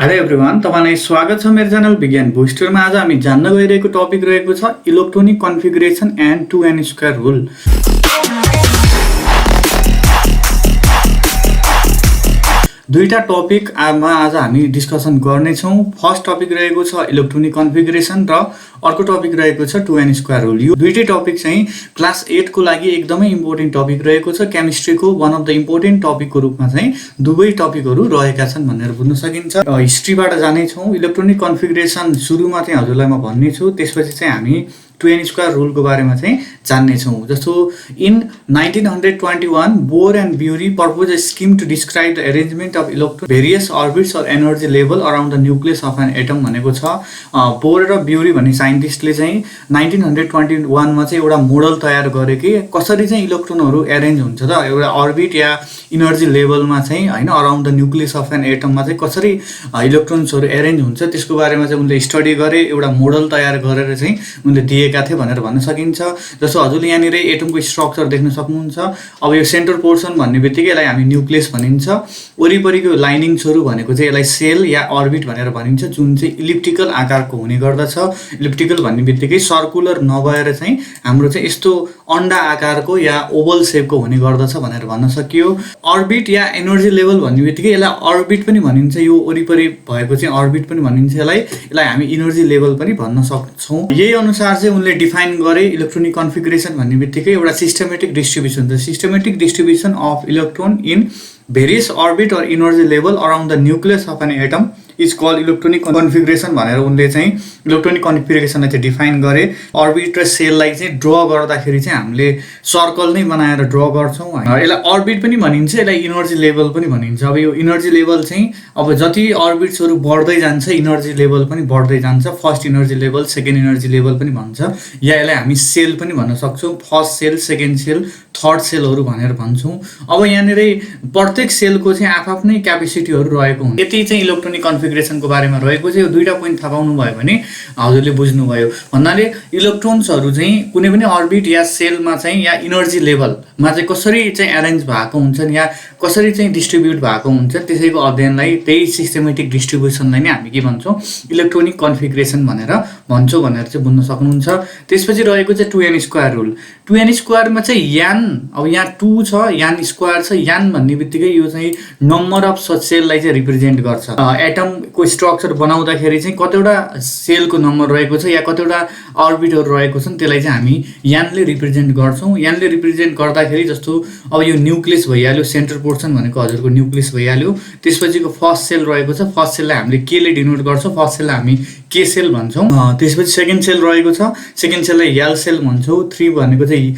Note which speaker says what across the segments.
Speaker 1: Hello everyone, तपाईलाई स्वागत छ मेरो च्यानल विज्ञान बुस्टरमा। आज हामी जान्न गइरहेको टपिक रहेको छ electronic configuration and 2n² rule. दुईटा टपिक आज हामी डिस्कसन गर्नेछौँ। फर्स्ट टपिक रहेको छ इलेक्ट्रोनिक कन्फिगरेसन र अर्को टपिक रहेको छ 2n² रुल। यो दुईटै टपिक चाहिँ क्लास 8 को लागि एकदमै इम्पोर्टेन्ट टपिक रहेको छ। केमिस्ट्रीको वान अफ द इम्पोर्टेन्ट टपिकको रूपमा चाहिँ दुवै टपिकहरू रहेका छन् भनेर बुझ्न सकिन्छ। हिस्ट्रीबाट जानेछौँ। इलेक्ट्रोनिक कन्फिगरेसन सुरुमा चाहिँ हजुरलाई म भन्नेछु, त्यसपछि चाहिँ हामी 2n² रुलको बारेमा चाहिँ जान्नेछौँ। जस्तो in 1921 Bohr and Bury propose a scheme to describe the arrangement of electron various orbits or energy level around the nucleus of an atom भनेको छ। बोर र ब्युरी भन्ने साइन्टिस्टले चाहिँ 1921 मा चाहिँ एउटा मोडल तयार गरे कि कसरी चाहिँ इलेक्ट्रोनहरू एरेन्ज हुन्छ त एउटा अर्बिट या इनर्जी लेभलमा चाहिँ हैन, around the nucleus of an एटममा चाहिँ कसरी इलेक्ट्रोन्सहरू एरेन्ज हुन्छ त्यसको बारेमा चाहिँ उनले स्टडी गरे, एउटा मोडल तयार गरेर चाहिँ उनले दिएका थिए भनेर भन्न सकिन्छ। जस्तो हजुरले यहाँनिर एटमको स्ट्रक्चर देख्न सक्नुहुन्छ। अब यो सेन्टर पोर्सन भन्ने बित्तिकै यसलाई हामी न्युक्लियस भनिन्छ। वरिपरिको लाइनिङ्सहरू भनेको चाहिँ यसलाई सेल या अर्बिट भनेर भनिन्छ, जुन चाहिँ इलिप्टिकल आकारको हुने गर्दछ। इलिप्टिकल भन्ने बित्तिकै सर्कुलर नभएर चाहिँ हाम्रो चाहिँ यस्तो अन्डा आकारको या ओभल सेपको हुने गर्दछ भनेर भन्न सकियो। अर्बिट या एनर्जी लेभल भन्ने बित्तिकै यसलाई अर्बिट पनि भनिन्छ। यो वरिपरि भएको चाहिँ अर्बिट पनि भनिन्छ। यसलाई हामी इनर्जी लेभल पनि भन्न सक्छौँ। यही अनुसार चाहिँ उनले डिफाइन गरे इलेक्ट्रोनिक कन्फिगरेसन भन्ने बित्तिकै एउटा systematic distribution. The systematic distribution of electron in various orbit or energy level around the nucleus of an atom is called electronic configuration भनेर उनले चाहिँ इलेक्ट्रोनिक कन्फिगरेसनलाई चाहिँ डिफाइन गरे। अर्बिट र सेललाई चाहिँ ड्र गर्दाखेरि चाहिँ हामीले सर्कल नै बनाएर ड्र गर्छौँ। यसलाई अर्बिट पनि भनिन्छ, यसलाई इनर्जी लेभल पनि भनिन्छ। अब यो इनर्जी लेभल चाहिँ अब जति अर्बिट्सहरू बढ्दै जान्छ इनर्जी लेभल पनि बढ्दै जान्छ। First energy level, second energy level पनि भन्छ, या यसलाई हामी सेल पनि भन्न सक्छौँ। First shell, second shell, third सेलहरू भनेर भन्छौँ। अब यहाँनिर प्रत्येक सेलको चाहिँ आफ्नै क्यापेसिटीहरू रहेको हुन्छ। यति चाहिँ इलेक्ट्रोनिक कन्फिगरेसनको बारेमा रहेको चाहिँ यो दुईटा पोइन्ट थाहा पाउनु भयो भने हजुरले बुझ्नुभयो। भन्नाले इलेक्ट्रोन्सहरू चाहिँ कुनै पनि अर्बिट या सेलमा चाहिँ या इनर्जी लेभलमा चाहिँ कसरी चाहिँ एरेन्ज भएको हुन्छन् या कसरी चाहिँ डिस्ट्रिब्युट भएको हुन्छ, त्यसैको अध्ययनलाई त्यही सिस्टमेटिक डिस्ट्रिब्युसनलाई नै हामी के भन्छौँ, इलेक्ट्रोनिक कन्फिगरेसन भनेर भन्छौँ भनेर चाहिँ बुझ्न सक्नुहुन्छ। त्यसपछि रहेको चाहिँ 2n² रुल। 2n² चाहिँ यान, अब यहाँ 2 छ, यान स्क्वायर छ। यान भन्ने बित्तिकै यो चाहिँ नम्बर अफ सच सेललाई चाहिँ रिप्रेजेन्ट गर्छ। एटमको स्ट्रक्चर बनाउँदाखेरि चाहिँ कतिवटा सेलको नम्बर रहेको छ या कतिवटा अर्बिटहरू रहेको छन्, त्यसलाई चाहिँ हामी यानले रिप्रेजेन्ट गर्छौँ। यानले रिप्रेजेन्ट गर्दाखेरि जस्तो अब यो न्युक्लियस भइहाल्यो, सेन्टर पोर्सन भनेको हजुरको न्युक्लियस भइहाल्यो। त्यसपछिको फर्स्ट सेल रहेको छ, फर्स्ट सेललाई हामीले के ले डिनोट गर्छौँ, फर्स्ट सेललाई हामी के सेल भन्छौँ। त्यसपछि सेकेन्ड सेल रहेको छ, सेकेन्ड सेललाई यल सेल भन्छौँ। 3 भनेको चाहिँ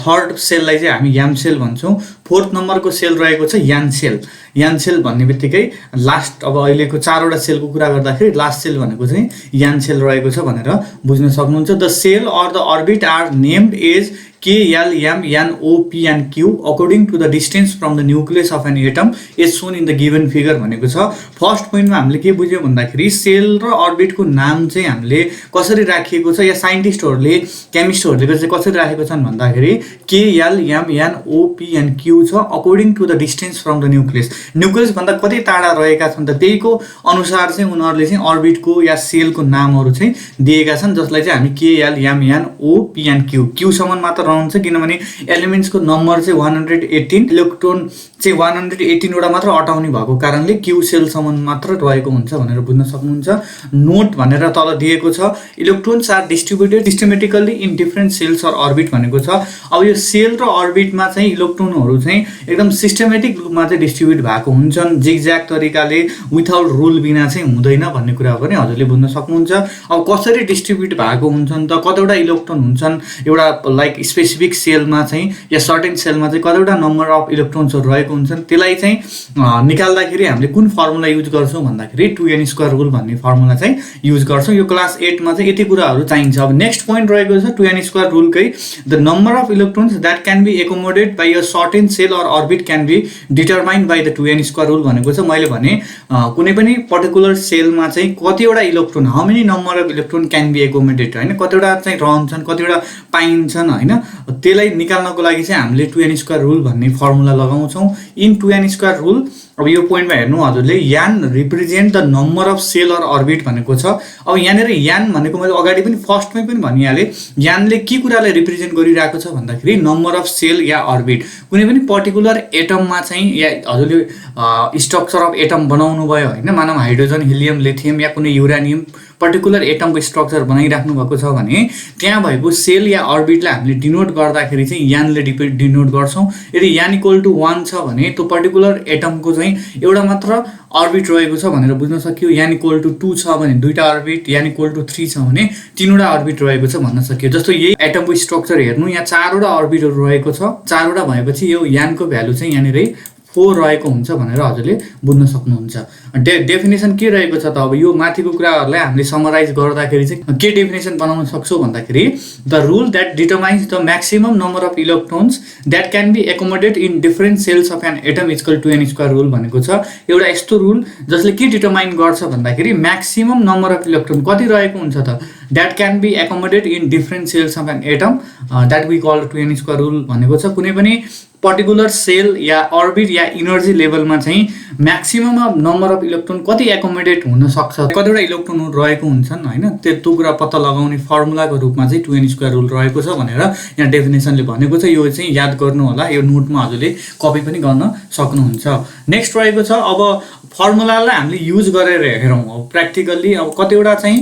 Speaker 1: थर्ड सेललाई चाहिँ हामी याम सेल भन्छौँ। फोर्थ नम्बरको सेल रहेको छ यान सेल। यान सेल भन्ने बित्तिकै लास्ट, अब अहिलेको 4वटा सेलको कुरा गर्दाखेरि लास्ट सेल भनेको चाहिँ यान सेल रहेको छ भनेर बुझ्न सक्नुहुन्छ। The shell or the orbit are named as K, L, M, N, O, P and Q according to the distance from the nucleus of an atom is shown in the given figure भनेको छ। First पोइन्टमा हामीले के बुझ्यौँ भन्दाखेरि sale र अर्बिटको नाम चाहिँ हामीले कसरी राखिएको छ या साइन्टिस्टहरूले, केमिस्टहरूले चाहिँ कसरी राखेको छन् भन्दाखेरि K, L, M, N, O, P and Q छ according to the distance from the nucleus. न्युक्लियसभन्दा कति टाढा रहेका छन् त त्यहीको अनुसार चाहिँ उनीहरूले चाहिँ अर्बिटको या सेलको नामहरू चाहिँ दिएका छन्, जसलाई चाहिँ हामी K, L, M, N, O, P and Q, क्यूसम्म मात्र रहन्छ। किनभने एलिमेन्ट्सको नम्बर चाहिँ 118, इलेक्ट्रोन चाहिँ 118 वटा मात्र अटाउने भएको कारणले क्यू सेलसम्म मात्र रहेको हुन्छ भनेर बुझ्न सक्नुहुन्छ। नोट भनेर तल दिएको छ, electrons are distributed systematically in different shells or orbit भनेको छ। अब यो सेल र अर्बिटमा चाहिँ इलेक्ट्रोनहरू चाहिँ एकदम सिस्टमेटिक रूपमा चाहिँ डिस्ट्रिब्युट भएको हुन्छन्, जिगज्याग तरिकाले, विथआउट रुल बिना चाहिँ हुँदैन भन्ने कुरा पनि हजुरले बुझ्न सक्नुहुन्छ। अब कसरी डिस्ट्रिब्युट भएको हुन्छन् त, कतिवटा इलेक्ट्रोन हुन्छन् एउटा लाइक स्पेसिफिक सेलमा चाहिँ या सर्टेन सेलमा चाहिँ कतिवटा नम्बर अफ इलेक्ट्रोन्सहरू रहेको हुन्छन्, त्यसलाई चाहिँ निकाल्दाखेरि हामीले कुन फर्मुला युज गर्छौँ भन्दाखेरि 2n² रुल भन्ने फर्मुला चाहिँ युज गर्छौँ। यो क्लास 8 मा चाहिँ यति कुराहरू चाहिन्छ। अब नेक्स्ट पोइन्ट रहेको छ 2n² रुलकै, the number of electrons that can be accommodated by a certain shell or orbit can be determined by the 2n² rule भनेको छ। मैले भने कुनै पनि पर्टिकुलर सेलमा चाहिँ कतिवटा electron, how many number of electron can be accommodated, होइन, कतिवटा चाहिँ रहन्छन्, कतिवटा पाइन्छन्, होइन, त्यसलाई निकाल्नको लागि चाहिँ हामीले 2n² रुल भन्ने फर्मुला लगाउँछौँ। इन 2n² रुल अब यो पोइन्टमा हेर्नु हजुरले n represent the number of shell or orbit भनेको छ। अब यहाँनिर यान भनेको मैले अगाडि पनि फर्स्टमै पनि भनिहालेँ, यानले के कुरालाई रिप्रेजेन्ट गरिरहेको छ भन्दाखेरि नम्बर अफ सेल या अर्बिट। कुनै पनि पर्टिकुलर एटममा चाहिँ या हजुरले स्ट्रक्चर अफ एटम बनाउनु भयो होइन, मानव हाइड्रोजन, हिलियम, लिथियम या कुनै युरानियम पर्टिकुलर एटमको स्ट्रक्चर बनाइराख्नु भएको छ भने त्यहाँ भएको सेल या अर्बिटलाई हामीले डिनोट गर्दाखेरि चाहिँ यानले डिनोट गर्छौँ। यदि यान इक्वल टु 1 छ भने त्यो पर्टिकुलर एटमको चाहिँ एउटा मात्र अर्बिट रहेको छ भनेर बुझ्न सकियो। यान इक्वल टु 2 छ भने 2टा अर्बिट, यान इक्वल टु 3 छ भने 3वटा अर्बिट रहेको छ भन्न सकियो। जस्तो यही एटमको स्ट्रक्चर हेर्नु, यहाँ 4वटा अर्बिटहरू रहेको छ। 4वटा भएपछि यो यानको भ्यालु चाहिँ यहाँनिर 4 रहेको हुन्छ भनेर हजुरले बुझ्न सक्नुहुन्छ। डेफिनेसन के रहेको छ त, अब यो माथिको कुराहरूलाई हामीले समराइज गर्दाखेरि चाहिँ के डेफिनेसन बनाउन सक्छौँ भन्दाखेरि the rule that determines the maximum number of electrons that can be accommodate in different shells of an atom equal to n² rule भनेको छ। एउटा यस्तो रुल जसले के डिटर्माइन गर्छ भन्दाखेरि म्याक्सिमम नम्बर अफ इलेक्ट्रोन कति रहेको हुन्छ त, that can be accommodate in different shells of an atom, that we call 2n² rule भनेको छ। कुनै पनि पर्टिकुलर सेल या अर्बिट या इनर्जी लेभलमा चाहिँ म्याक्सिमम नम्बर अफ इलेक्ट्रोन कति एकोमोडेट हुन सक्छ, कतिवटा इलेक्ट्रोनहरू रहेको हुन्छन् होइन, त्यो कुरा पत्ता लगाउने फर्मुलाको रूपमा चाहिँ 2n² रुल रहेको छ भनेर यहाँ डेफिनेसनले भनेको छ। यो चाहिँ याद गर्नु होला, यो नोटमा हजुरले कपी पनि गर्न सक्नुहुन्छ। नेक्स्ट रहेको छ अब फर्मुलालाई हामीले युज गरेर हेरौँ। अब प्र्याक्टिकल्ली अब कतिवटा चाहिँ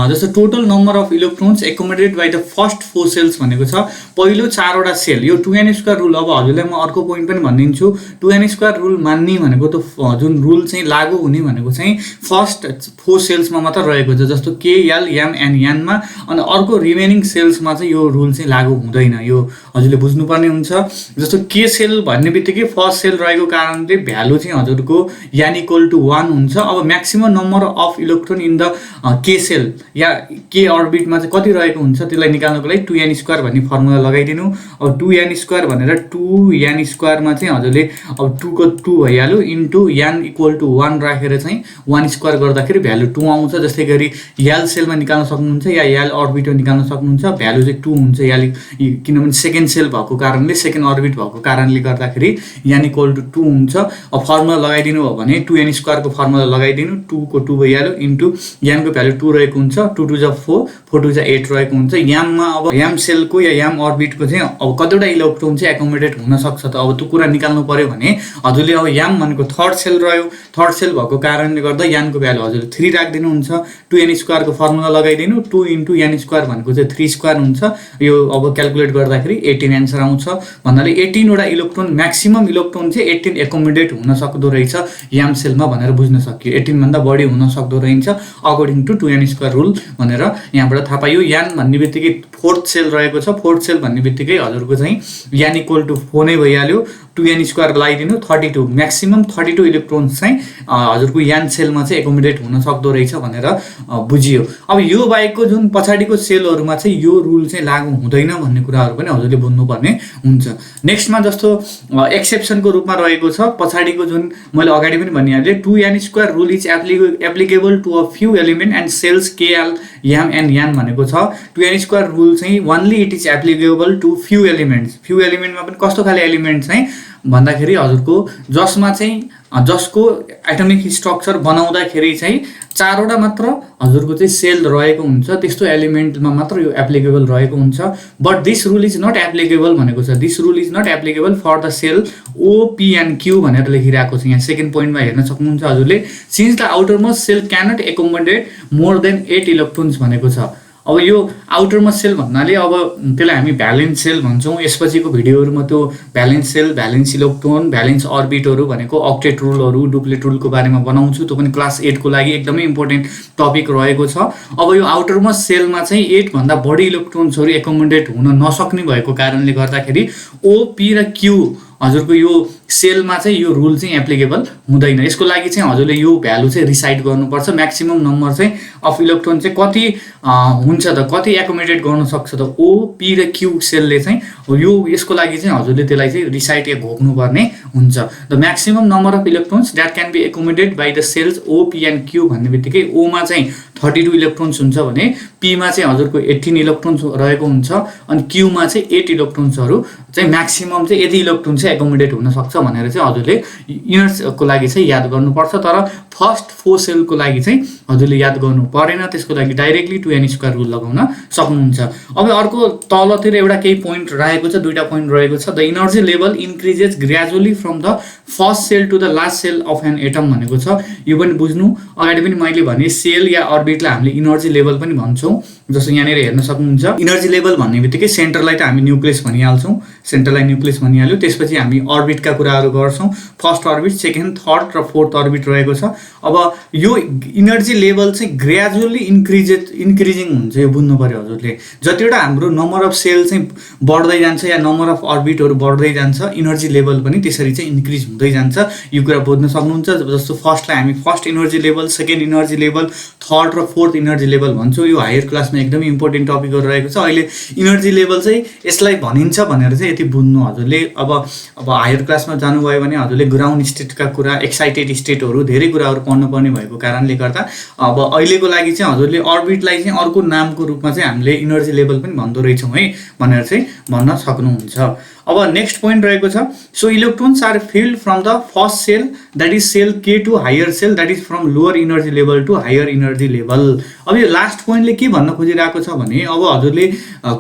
Speaker 1: जस्तो total number of electrons accommodate by the first 4 shells भनेको छ, पहिलो 4वटा सेल। यो 2n² रुल अब हजुरलाई म अर्को पोइन्ट पनि भनिदिन्छु। 2n² रुल मान्ने भनेको त जुन रुल चाहिँ लागू हुने भनेको चाहिँ फर्स्ट 4 सेल्समा मात्र रहेको छ, जस्तो के, एल, एम एन्ड यानमा। अनि अर्को रिमेनिङ सेल्समा चाहिँ यो रुल चाहिँ लागू हुँदैन, यो हजुरले बुझ्नुपर्ने हुन्छ। जस्तो के सेल भन्ने बित्तिकै फर्स्ट सेल रहेको कारणले भ्यालु चाहिँ हजुरको यान इक्वल टु 1 हुन्छ। अब maximum number of electron in the के सेल या के अर्बिटमा चाहिँ कति रहेको हुन्छ त्यसलाई निकाल्नको लागि 2n² भन्ने फर्मुला लगाइदिनु। अब 2n² भनेर 2n² मा चाहिँ हजुरले अब 2 को 2 भइहाल्यो इन्टु यान इक्वल टु 1 राखेर चाहिँ 1² गर्दाखेरि भ्यालु 2 आउँछ। जस्तै गरी यल सेलमा निकाल्न सक्नुहुन्छ या यल अर्बिटमा निकाल्न सक्नुहुन्छ, भ्यालु चाहिँ 2 हुन्छ यल, किनभने सेकेन्ड सेल भएको कारणले, सेकेन्ड अर्बिट भएको कारणले गर्दाखेरि यान इक्वल टु 2 हुन्छ। अब फर्मुला लगाइदिनु हो भने 2n² को फर्मुला लगाइदिनु, 2 को 2 भइहाल्यो इन्टु यानको भ्यालु 2 रहेको हुन्छ, 2 2 जा 4, 4 2 जा 8 रहेको हुन्छ। याममा अब याम सेलको या याम अर्बिटको चाहिँ अब कतिवटा इलेक्ट्रोन चाहिँ एकोमोडेट हुन सक्छ त, अब त्यो कुरा निकाल्नु पर्यो भने हजुरले अब याम भनेको थर्ड सेल रह्यो, थर्ड सेल भएको कारणले गर्दा यानको भ्यालु हजुरले 3 राखिदिनुहुन्छ। 2n² को फर्मुला लगाइदिनु, 2 इन्टु n² भनेको चाहिँ 3² हुन्छ। यो अब क्यालकुलेट गर्दाखेरि 18 एन्सर आउँछ। भन्नाले 18वटा इलेक्ट्रोन म्याक्सिमम इलेक्ट्रोन चाहिँ 18 एकोमोडेट हुन सक्दो रहेछ याम सेलमा भनेर बुझ्न सकियो। 18 भन्दा बढी हुन सक्दो रहेछ अकर्डिङ टु 2n² रुल भनेर यहाँबाट थाहा पाइयो। यान भन्ने बित्तिकै फोर्थ सेल रहेको छ, फोर्थ सेल भन्ने बित्तिकै हजुरको चाहिँ यान इक्वल टु 4 नै भइहाल्यो। 2n² लगाइदिनु, 32 म्याक्सिमम 32 इलेक्ट्रोन्स चाहिँ हजुरको यान सेलमा चाहिँ एकोमोडेट हुन सक्दो रहेछ भनेर बुझियो। अब यो बाहेकको जुन पछाडिको सेलहरूमा चाहिँ यो रुल चाहिँ लागू हुँदैन भन्ने कुराहरू पनि हजुरले बुझ्नुपर्ने हुन्छ। नेक्स्टमा जस्तो एक्सेप्सनको रूपमा रहेको छ पछाडिको जुन मैले अगाडि पनि भनिहालेँ, 2n² rule is applicable to a few element and shells K L M and N भनेको छ। 2n² रुल चाहिँ only it is applicable to few elements. Few एलिमेन्टमा पनि कस्तो खाले एलिमेन्ट चाहिँ भन्दाखेरि हजुरको जसमा चाहिँ जसको एटमिक स्ट्रक्चर बनाउँदाखेरि चाहिँ 4वटा मात्र हजुरको चाहिँ सेल रहेको हुन्छ, त्यस्तो एलिमेन्टमा मात्र यो एप्लिकेबल रहेको हुन्छ। But this rule is not applicable भनेको छ, this rule is not applicable for the shell O, P and Q भनेर लेखिरहेको छ यहाँ सेकेन्ड पोइन्टमा हेर्न सक्नुहुन्छ हजुरले। Since the outermost shell cannot accommodate more than 8 electrons भनेको छ। अब यो आउटर मोस्ट सेल भन्नाले अब त्यसलाई हामी भ्यालेन्स सेल भन्छौँ। यसपछिको भिडियोहरूमा त्यो valence shell, valence electron, valence अर्बिटहरू भनेको अक्टेट रुलहरू, डुप्लेट रुलको बारेमा बनाउँछु। त्यो पनि क्लास 8 को लागि एकदमै इम्पोर्टेन्ट टपिक रहेको छ। अब यो आउटर मोस्ट सेलमा चाहिँ 8 भन्दा बढी इलेक्ट्रोन्सहरू एकोमोडेट हुन नसक्ने भएको कारणले गर्दाखेरि ओ, पी र क्यू हजुरको यो सेलमा चाहिँ यो रुल चाहिँ एप्लिकेबल हुँदैन। यसको लागि चाहिँ हजुरले यो भ्यालु चाहिँ रिसाइड गर्नुपर्छ। म्याक्सिमम नम्बर चाहिँ अफ इलेक्ट्रोन चाहिँ कति हुन्छ त, कति एकोमोडेट गर्न सक्छ त ओ पी र क्यू सेलले चाहिँ यो, यसको लागि चाहिँ हजुरले त्यसलाई चाहिँ रिसाइड या घोक्नुपर्ने हुन्छ। The maximum number of electrons that can be accommodate by the shells O P and Q भन्ने बित्तिकै ओमा चाहिँ 32 इलेक्ट्रोन्स हुन्छ भने पीमा चाहिँ हजुरको 18 इलेक्ट्रोन्स रहेको हुन्छ अनि क्यूमा चाहिँ 8 इलेक्ट्रोन्सहरू चाहिँ म्याक्सिमम चाहिँ यति इलेक्ट्रोन चाहिँ एकोमोडेट हुन सक्छ भनेर चाहिँ हजुरले इनर्सको लागि चाहिँ याद गर्नुपर्छ। तर फर्स्ट 4 सेलको लागि चाहिँ हजुरले याद गर्नु परेन, त्यसको लागि डाइरेक्टली 2n² रुल लगाउन सक्नुहुन्छ। अब अर्को तलतिर एउटा केही पोइन्ट रहेको छ, दुईटा पोइन्ट रहेको छ। The energy level increases gradually from the first shell to the last shell of an atom भनेको छ। यो पनि बुझ्नु, अगाडि पनि मैले भने सेल या अर्बिटलाई हामीले इनर्जी लेभल पनि भन्छौँ। जस्तो यहाँनिर हेर्न सक्नुहुन्छ, इनर्जी लेभल भन्ने बित्तिकै सेन्टरलाई त हामी न्युक्लियस भनिहाल्छौँ, सेन्टरलाई न्युक्लियस भनिहाल्यो। त्यसपछि हामी अर्बिटका कुराहरू गर्छौँ, फर्स्ट अर्बिट, सेकेन्ड, थर्ड र फोर्थ अर्बिट रहेको छ। अब यो इनर्जी लेभल चाहिँ ग्रेजुअली इन्क्रिजिङ हुन्छ, यो बुझ्नु पर्यो हजुरले। जतिवटा हाम्रो नम्बर अफ सेल चाहिँ बढ्दै जान्छ या नम्बर अफ अर्बिटहरू बढ्दै जान्छ, इनर्जी लेभल पनि त्यसरी चाहिँ इन्क्रिज हुँदै जान्छ। यो कुरा बुझ्न सक्नुहुन्छ। जस्तो फर्स्टलाई हामी first energy level, second energy level, third र फोर्थ इनर्जी लेभल भन्छौँ। यो हायर क्लासमा एकदमै इम्पोर्टेन्ट टपिकहरू रहेको छ। अहिले इनर्जी लेभल चाहिँ यसलाई भनिन्छ भनेर चाहिँ यति बुझ्नु हजुरले। अब हायर क्लासमा जानुभयो भने हजुरले ग्राउन्ड स्टेटका कुरा, एक्साइटेड स्टेटहरू, धेरै कुराहरू पढ्नुपर्ने भएको कारणले गर्दा अब अहिलेको लागि चाहिँ हजुरले अर्बिटलाई चाहिँ अर्को नामको रूपमा चाहिँ हामीले इनर्जी लेभल पनि भन्दो रहेछौँ है भनेर चाहिँ भन्न सक्नुहुन्छ। अब नेक्स्ट पोइन्ट रहेको छ, so electrons are filled from the first shell that is shell K to higher shell that is from lower energy level to higher energy level. अब यो लास्ट पोइन्टले के भन्न खोजिरहेको छ भने अब हजुरले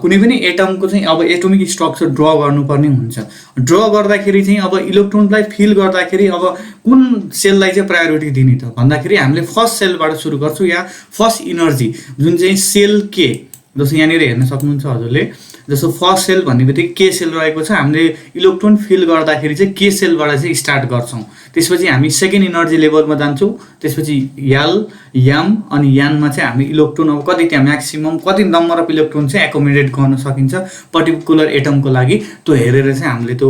Speaker 1: कुनै पनि एटमको चाहिँ अब एटोमिक स्ट्रक्चर ड्र गर्नुपर्ने हुन्छ। ड्र गर्दाखेरि चाहिँ अब इलेक्ट्रोनलाई फिल गर्दाखेरि अब कुन सेललाई चाहिँ प्रायोरिटी दिने त भन्दाखेरि हामीले फर्स्ट सेलबाट सुरु गर्छौँ या फर्स्ट इनर्जी जुन चाहिँ सेल के, जस्तो यहाँनिर हेर्न सक्नुहुन्छ हजुरले। जस्तो फर्स्ट सेल भन्ने बित्तिकै के सेल रहेको छ, हामीले इलेक्ट्रोन फिल गर्दाखेरि चाहिँ के सेलबाट चाहिँ स्टार्ट गर्छौँ। त्यसपछि हामी सेकेन्ड इनर्जी लेभलमा जान्छौँ, त्यसपछि एल, एम अनि यानमा चाहिँ हामी इलेक्ट्रोन अब कति त्यहाँ म्याक्सिमम कति नम्बर अफ इलेक्ट्रोन चाहिँ एकोमोडेट गर्न सकिन्छ पर्टिकुलर एटमको लागि, त्यो हेरेर चाहिँ हामीले त्यो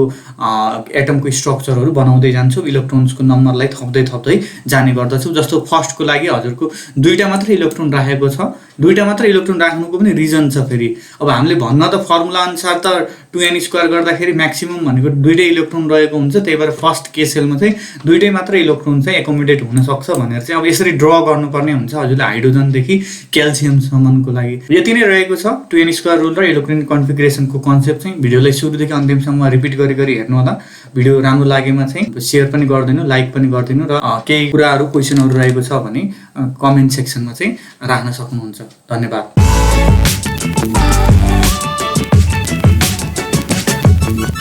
Speaker 1: एटमको स्ट्रक्चरहरू बनाउँदै जान्छौँ, इलेक्ट्रोन्सको नम्बरलाई थप्दै जाने गर्दछौँ। जस्तो फर्स्टको लागि हजुरको दुईवटा मात्रै इलेक्ट्रोन राखेको छ, दुईवटा मात्रै इलेक्ट्रोन राख्नुको पनि रिजन छ। फेरि अब हामीले भन्न त फर्मुला अनुसार त 2n² गर्दाखेरि म्याक्सिमम भनेको दुईटै इलेक्ट्रोन रहेको हुन्छ, त्यही भएर फर्स्ट के सेलमा चाहिँ दुईटै मात्रै इलेक्ट्रोन चाहिँ एकोमोडेट हुन सक्छ भनेर चाहिँ अब यसरी ड्र गर्नुपर्ने हुन्छ हजुरले हाइड्रोजनदेखि क्याल्सियमसम्मको लागि। यति नै रहेको छ 2n² रुल र इलेक्ट्रोनिक कन्फिगरेसनको कन्सेप्ट चाहिँ। भिडियोलाई सुरुदेखि अन्तिमसम्म रिपिट गरी हेर्नु होला। भिडियो राम्रो लागेमा चाहिँ सेयर पनि गरिदिनु, लाइक पनि गरिदिनु र केही कुराहरू क्वेसनहरू रहेको छ भने कमेन्ट सेक्सनमा चाहिँ राख्न सक्नुहुन्छ। धन्यवाद।